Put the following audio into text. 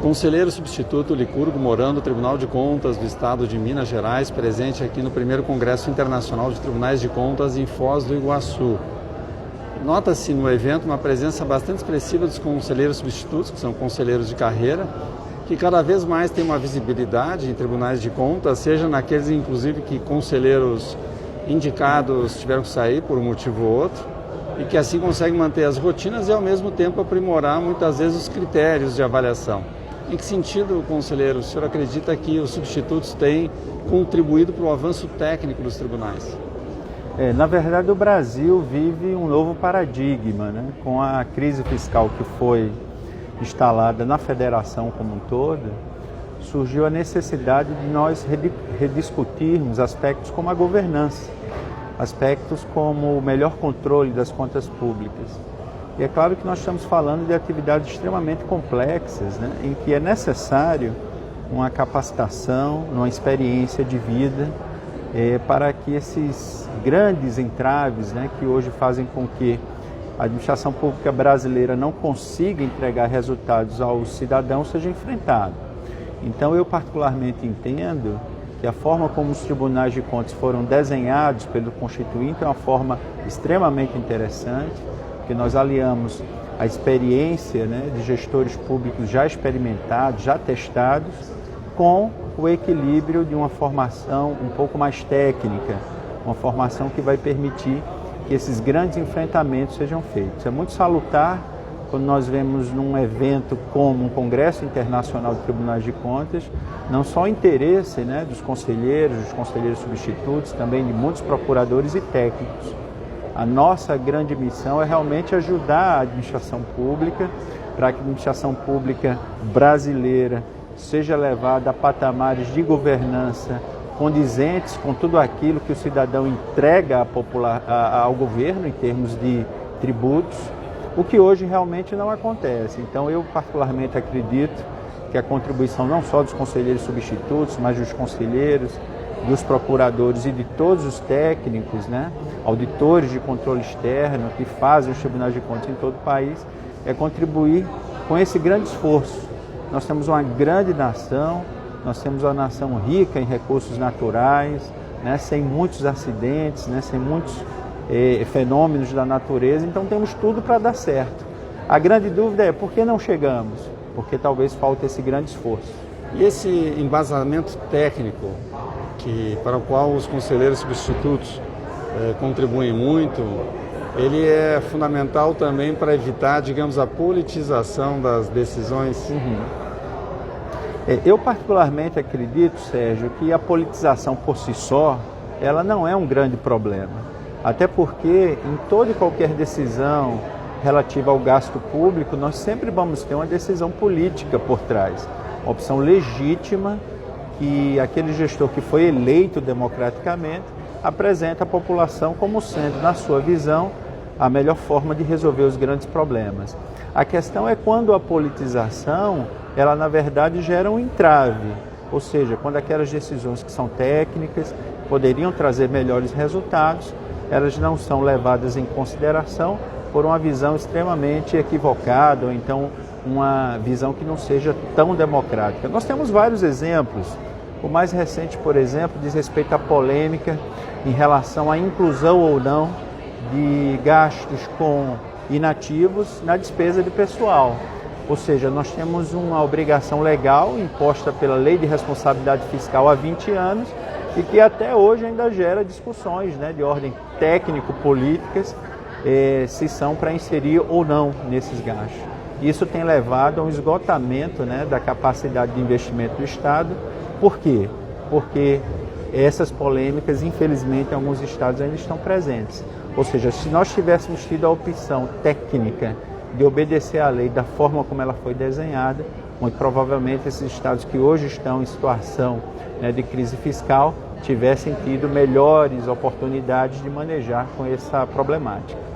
Conselheiro substituto Licurgo Mourão, do Tribunal de Contas do Estado de Minas Gerais, presente aqui no primeiro Congresso Internacional de Tribunais de Contas em Foz do Iguaçu. Nota-se no evento uma presença bastante expressiva dos conselheiros substitutos, que são conselheiros de carreira, que cada vez mais têm uma visibilidade em tribunais de contas, seja naqueles, inclusive, que conselheiros indicados tiveram que sair por um motivo ou outro, e que assim conseguem manter as rotinas e, ao mesmo tempo, aprimorar muitas vezes os critérios de avaliação. Em que sentido, conselheiro, o senhor acredita que os substitutos têm contribuído para o avanço técnico dos tribunais? Na verdade, o Brasil vive um novo paradigma, né? Com a crise fiscal que foi instalada na federação como um todo, surgiu a necessidade de nós rediscutirmos aspectos como a governança, aspectos como o melhor controle das contas públicas. E é claro que nós estamos falando de atividades extremamente complexas, né, em que é necessário uma capacitação, uma experiência de vida, para que esses grandes entraves, né, que hoje fazem com que a administração pública brasileira não consiga entregar resultados aos cidadãos seja enfrentado. Então eu particularmente entendo que a forma como os tribunais de contas foram desenhados pelo Constituinte é uma forma extremamente interessante, que nós aliamos a experiência, né, de gestores públicos já experimentados, já testados, com o equilíbrio de uma formação um pouco mais técnica, uma formação que vai permitir que esses grandes enfrentamentos sejam feitos. É muito salutar quando nós vemos num evento como um Congresso Internacional de Tribunais de Contas, não só o interesse, né, dos conselheiros substitutos, também de muitos procuradores e técnicos. A nossa grande missão é realmente ajudar a administração pública, para que a administração pública brasileira seja levada a patamares de governança condizentes com tudo aquilo que o cidadão entrega ao governo em termos de tributos, o que hoje realmente não acontece. Então eu particularmente acredito que a contribuição não só dos conselheiros substitutos, mas dos conselheiros, dos procuradores e de todos os técnicos, né, auditores de controle externo que fazem os tribunais de contas em todo o país, é contribuir com esse grande esforço. Nós temos uma grande nação, nós temos uma nação rica em recursos naturais, né, sem muitos acidentes, né, sem muitos fenômenos da natureza, então temos tudo para dar certo. A grande dúvida é por que não chegamos? Porque talvez falte esse grande esforço. E esse embasamento técnico, para o qual os conselheiros substitutos contribuem muito, ele é fundamental também para evitar, digamos, a politização das decisões? Eu particularmente acredito, Sérgio, que a politização por si só, ela não é um grande problema. Até porque em toda e qualquer decisão relativa ao gasto público, nós sempre vamos ter uma decisão política por trás. Uma opção legítima que aquele gestor que foi eleito democraticamente apresenta à população como sendo, na sua visão, a melhor forma de resolver os grandes problemas. A questão é quando a politização, ela na verdade gera um entrave, ou seja, quando aquelas decisões que são técnicas, poderiam trazer melhores resultados, elas não são levadas em consideração por uma visão extremamente equivocada, ou então uma visão que não seja tão democrática. Nós temos vários exemplos. O mais recente, por exemplo, diz respeito à polêmica em relação à inclusão ou não de gastos com inativos na despesa de pessoal. Ou seja, nós temos uma obrigação legal imposta pela Lei de Responsabilidade Fiscal há 20 anos e que até hoje ainda gera discussões, né, de ordem técnico-políticas, se são para inserir ou não nesses gastos. Isso tem levado a um esgotamento, né, da capacidade de investimento do Estado. Por quê? Porque essas polêmicas, infelizmente, em alguns estados ainda estão presentes. Ou seja, se nós tivéssemos tido a opção técnica de obedecer à lei da forma como ela foi desenhada, muito provavelmente esses estados que hoje estão em situação, né, de crise fiscal tivessem tido melhores oportunidades de manejar com essa problemática.